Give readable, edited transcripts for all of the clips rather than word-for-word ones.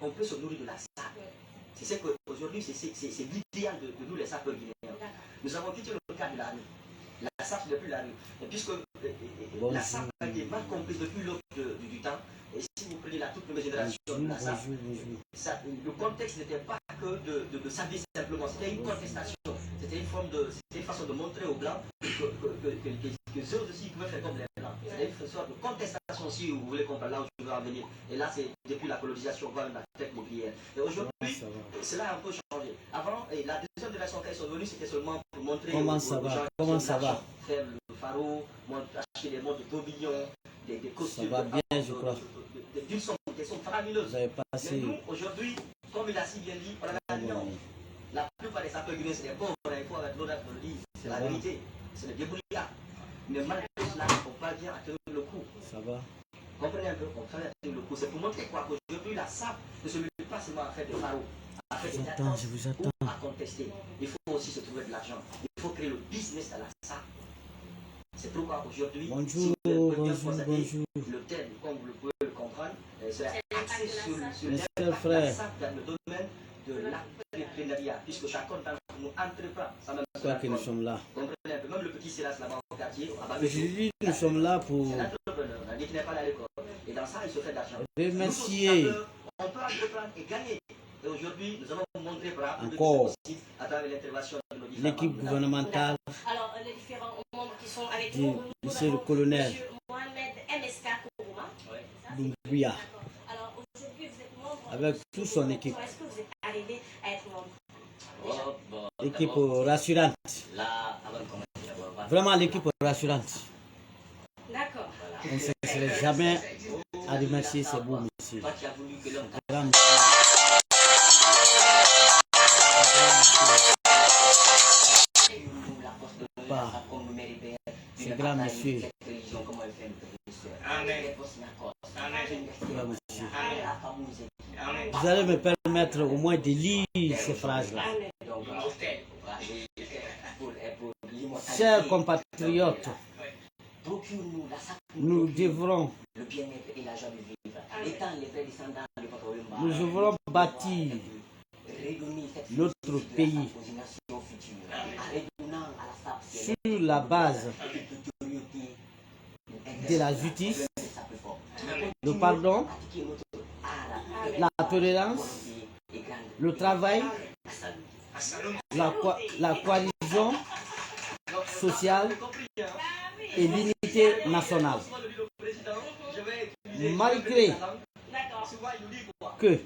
on peut se nourrir de la sable. C'est ce qu'aujourd'hui, c'est l'idéal de nous les sapeurs guinéens. Nous avons quitté le cadre de la rue. La SAP depuis la rue. Et puisque la SAP a été mal comprise depuis l'aube du temps, et si vous prenez la toute nouvelle génération de la SAP, le contexte n'était pas que de s'habiller simplement, c'était une contestation, c'était une façon de montrer aux Blancs que eux aussi pouvaient faire comme les Blancs. C'était une sorte de contestation, si vous voulez comprendre là où je veux en venir. Et là, c'est depuis la colonisation, voire la tête négrière. Et aujourd'hui, cela a un peu changé. Avant, la deuxième génération, quand ils sont venus, c'était seulement pour montrer comment ça va, comment ça va, faire le pharo, acheter des montres de 2 millions, des costumes. Ça va bien, je crois. D'une somme, des sommes faramineuses. Vous avez passé. Mais nous, aujourd'hui, comme il a si bien dit, on a la million. La plupart des sapeurs guinéens, c'est des pauvres, il faut avoir l'honneur de le dire. C'est la vérité. C'est des débrouillards. Mais malgré cela, on parvient à tenir le coup. Ça va. Comprenez un peu, on parvient à tenir le coup. C'est pour montrer quoi qu'aujourd'hui, la SAP ne se limite pas seulement à faire des pharaons, à faire des attentes, je vous attends. ou à contester. Il faut aussi se trouver de l'argent. Il faut créer le business à la SAP. C'est pourquoi aujourd'hui, bonjour, si vous bonjour. Le thème, comme vous le pouvez le comprendre, c'est axé sur le frère. dans le domaine de l'entrepreneuriat, puisque chacun d'entre nous entreprend. Pourquoi que nous sommes là? Comprenez un peu, même le petit Silas là-bas au quartier, aujourd'hui, nous sommes là pour l'entrepreneur, on a dit qu'il n'est pas allé à l'école. Et dans ça, il se fait d'argent. remercier. On peut entreprendre et gagner. Et aujourd'hui, nous allons montrer encore à travers l'intervention de nos l'équipe gouvernementale. Alors, les différents membres qui sont avec nous, monsieur le colonel monsieur Mohamed MSK Kourouma. Doumbouya, Alors, aujourd'hui, vous êtes membre avec toute son équipe. Est-ce que vous êtes arrivé à être membre? Équipe rassurante. Vraiment l'équipe rassurante. D'accord. On ne cesserait jamais à remercier ces beaux messieurs. Grand c'est grand monsieur. Vous allez me permettre au moins de lire ces phrases-là. Chers compatriotes, nous devrons bâtir notre pays sur la base de la justice, le pardon, la tolérance, le travail, la coalition sociale et l'unité nationale. Malgré que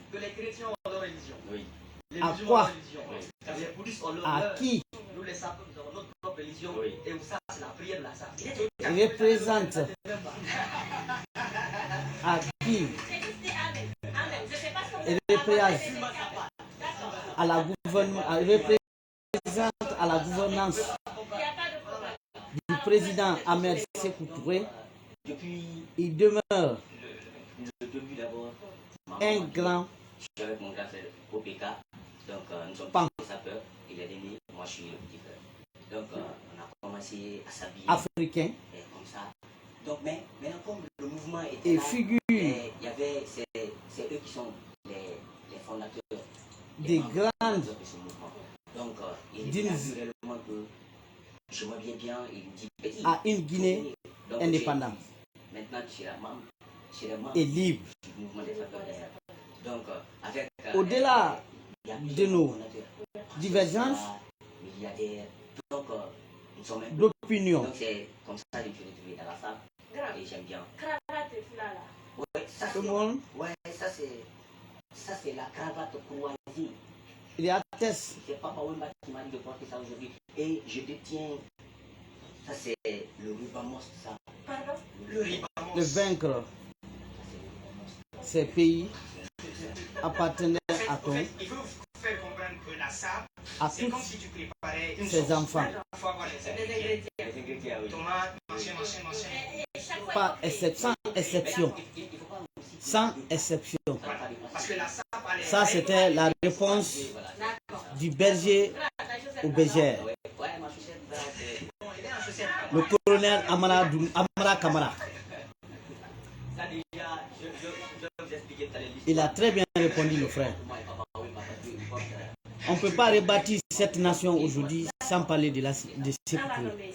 à quoi, à qui représente, à qui représente à la gouvernance du président Ahmed Sékou Touré. Il demeure un grand pan africain et figure des grandes à une Guinée indépendante et libre. Au-delà de nos divergences d'opinion, tout le monde, ça c'est la cravate croisée. il atteste. C'est Papa Wemba qui m'a dit de porter ça aujourd'hui. Et je détiens, ça c'est le ribamos, ça. Pardon? Le ribamos. De vaincre ces pays appartenaient à toi, il veut vous faire comprendre que la SAP, à c'est tous comme si tu préparais une ces sauce. enfants, Il faut avoir les ingrédients. Les ingrédients, oui. Tomates, machin. pas sans exception, sans exception. Parce que la SAP a les Ça, c'était la réponse du berger au bergère, le colonel Amara Kamara. Ça déjà, je Il a très bien répondu, le frère. On ne peut pas rebâtir cette nation aujourd'hui sans parler de Sékou Touré.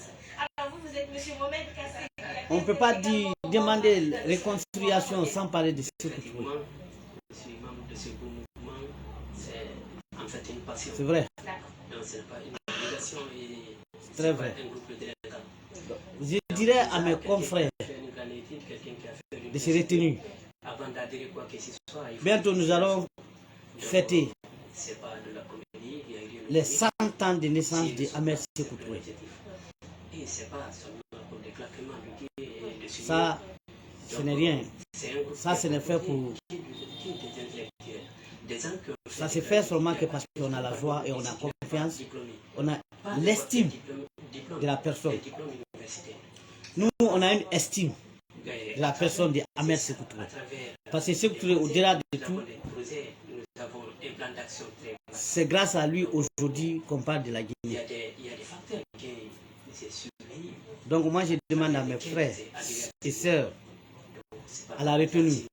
Alors vous êtes M. Mohamed Kassé. On ne peut pas demander réconciliation sans parler de Sékou Touré. C'est vrai. C'est très vrai. Je dirais à mes confrères de se retenir. Bientôt nous allons fêter les 100 ans de naissance de Ahmed Sékou Touré. Ça, ce n'est rien. Ça, ce n'est fait pour... Ça se fait seulement que parce qu'on a la joie et on a confiance, on a l'estime de la personne. Nous, on a une estime de la personne de Ahmed Sékou Touré. Parce que Sékou Touré, au-delà de tout, c'est grâce à lui aujourd'hui qu'on parle de la Guinée. Donc moi, je demande à mes frères et sœurs à la retenue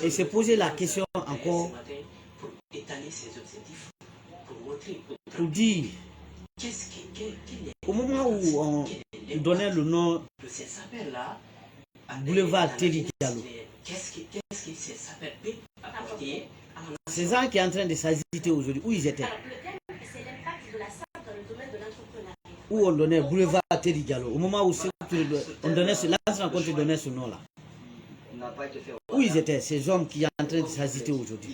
et se poser la question encore pour dire au moment où on donnait le nom Boulevard Teddy Diallo, ces gens qui sont en train de s'agiter aujourd'hui, où ils étaient? Où on donnait Boulevard Teddy Diallo, au moment où on donnait ce nom-là. Où ils étaient, ces hommes qui sont en train de s'agiter aujourd'hui?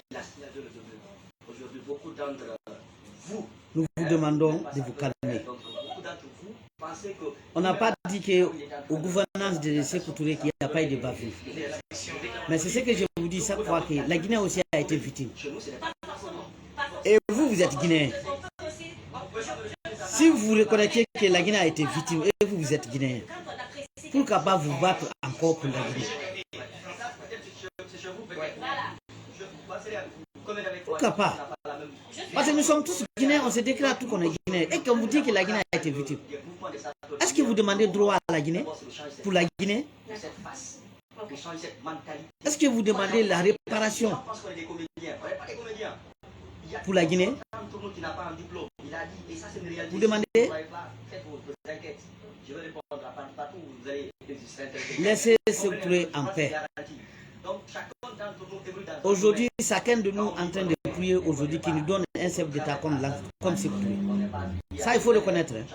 Nous vous demandons de vous calmer. On n'a pas dit qu'aux gouvernances de Sékou Touré qu'il n'y a pas eu de bavure. Mais c'est ce que je vous dis chaque fois que la Guinée aussi a été victime. Et vous, vous êtes Guinéen. Si vous reconnaissez que la Guinée a été victime et vous, vous êtes Guinéen, pourquoi pas vous battre encore pour la Guinée? Pourquoi pas? Parce que nous sommes tous Guinéens, on se déclare tout qu'on est Guinéen. Et quand vous dites que la Guinée a été victime, est-ce que vous demandez droit à la Guinée? Pour la Guinée? Est-ce que vous demandez la réparation pour la Guinée? Vous demandez? Laissez Sékou Touré en paix. Aujourd'hui, chacun de nous est en train de prier aujourd'hui qui nous donne un chef d'État comme Sékou Touré. Ça, il faut le connaître. Hein.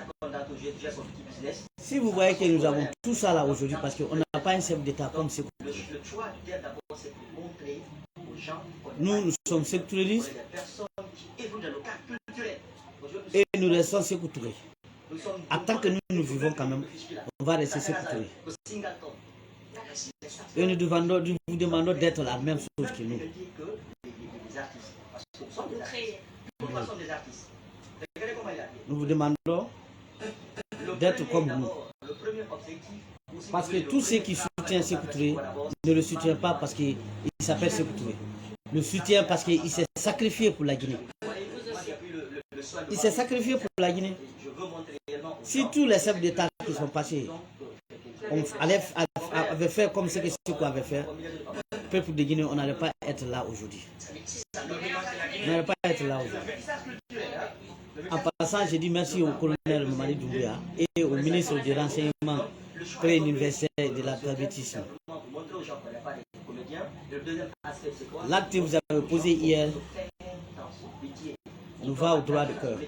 Si vous voyez que nous avons tout ça là aujourd'hui, parce qu'on n'a pas un chef d'État comme Sékou Touré. Nous sommes Sékou Touréistes et nous restons Sékou Touré. En tant que nous vivons quand même, on va rester Sékou Touré. Et nous vous demandons d'être la même chose que nous. Nous vous demandons d'être comme nous. Parce que tous ceux qui soutiennent Sékou Touré ne le soutiennent pas parce qu'il s'appelle Sékou Touré. Le soutien parce qu'il s'est sacrifié pour la Guinée. Il s'est sacrifié pour la Guinée. Si tous les chefs d'État qui sont passés avaient fait comme ce que Sékou avait fait, le peuple de Guinée, on n'allait pas être là aujourd'hui. On n'allait pas être là aujourd'hui. En passant, j'ai dit merci au colonel Mamadi Doumbouya et au ministre du renseignement pré-universitaire de l'alphabétisme. L'acte que vous avez posé hier nous va au droit de cœur.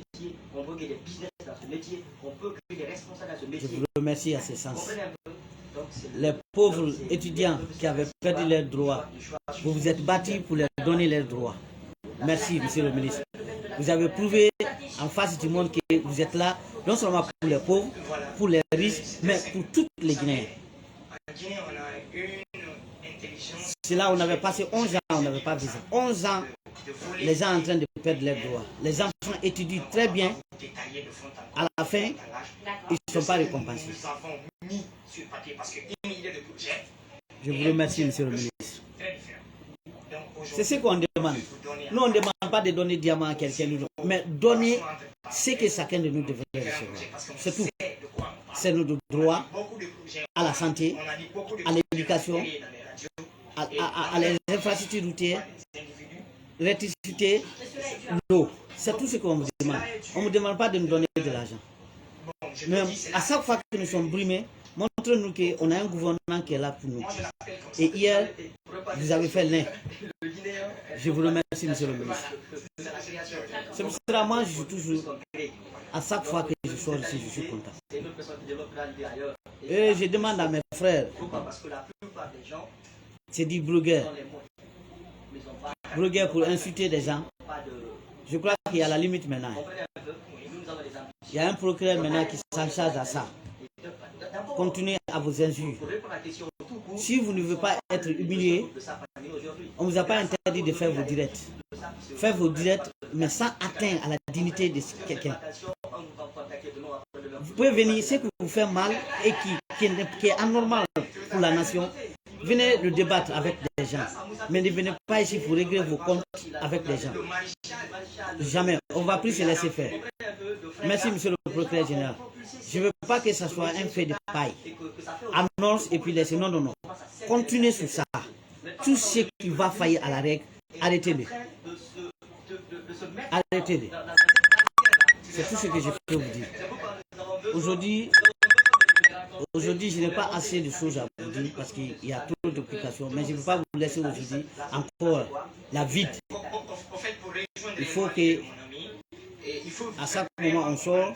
Je vous remercie à ce sens. Les pauvres étudiants qui avaient perdu leurs droits, vous vous êtes battus pour leur donner leurs droits. Merci, monsieur le ministre. Vous avez prouvé en face du monde que vous êtes là, non seulement pour les pauvres, pour les riches, mais pour toutes les Guinéens. C'est là où on avait passé 11 ans, on n'avait pas vu ça. 11 ans, les gens en train de perdre leurs droits. Les enfants étudient très bien. À la fin, ils ne sont pas récompensés. Je vous remercie, monsieur le ministre. C'est ce qu'on demande. Nous, on ne demande pas de donner diamant à quelqu'un, mais donner ce que chacun de nous devrait recevoir. C'est tout. C'est notre droit. à la santé, On a dit beaucoup de à l'éducation, dans les radios. à les infrastructures routières, l'électricité, l'eau. C'est tout ce qu'on me demande. On ne me demande pas de nous donner de l'argent. Bon, je Mais te dis, c'est à chaque fois que nous sommes brimés, montre-nous qu'on a un gouvernement qui est là pour nous. moi je l'appelle comme ça. Et hier, vous avez fait l'un. Le Guinéen, Je vous remercie, monsieur le ministre. c'est la création. C'est pour cela, moi, je suis toujours, à chaque fois que je sors ici, je suis content. C'est une autre personne qui développe l'idée ailleurs. Et je demande à mes frères, Pourquoi? Parce que la plupart des gens c'est dit blogueur, ont les mots, mais ils n'ont pas, blogueur pour insulter des gens. pas de... Je crois qu'il y a la limite maintenant. Comprenez un peu? Nous avons des ambitions. Il y a un procureur maintenant qui s'en charge à ça. D'abord, Continuez à vos injures. pour répondre à la question tout court, Si vous ne voulez pas être humilié, de sa famille aujourd'hui, on ne vous a pas interdit de faire vos directs. Faites vos directs, mais sans atteindre à la dignité de quelqu'un. attention, on vous va contacter de nous après le Vous pouvez venir, ce que vous faites mal et qui est anormal pour la nation, venez le débattre avec des gens. Mais ne venez pas ici pour régler vos comptes avec des gens. Jamais. On ne va plus se laisser faire. Merci, monsieur le procureur général. Je ne veux pas que ce soit un fait de paille. Annonce et puis laissez. Non, non, non. Continuez sur ça. Tout ce qui va faillir à la règle, arrêtez-le. Arrêtez-le. C'est tout ce que je peux vous dire. Aujourd'hui, je n'ai pas assez de choses à vous dire parce qu'il y a trop d'occupations. Mais je ne peux pas vous laisser aujourd'hui encore la vide. Au fait, pour rejoindre Il faut les que, mots de mon ami, et il faut à chaque moment on sort,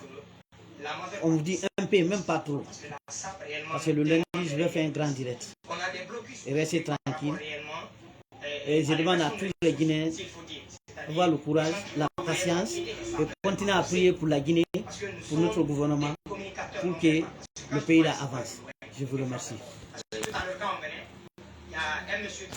la majeure on vous dit un peu, même pas trop. parce que la SAP réellement, Parce que le lundi, je vais faire un grand direct. on a des blocus Et restez par rapport tranquille. réellement, Et je à demande à l'élection tous de les Guinéens s'il faut dire. C'est-à-dire, d'avoir le courage, la patience et continuer à prier pour la Guinée, parce que nous pour notre sommes gouvernement, des communicateurs pour non que verbaux. le pays là avance. Je vous remercie. Tout à l'heure, quand on venait, il y a un monsieur qui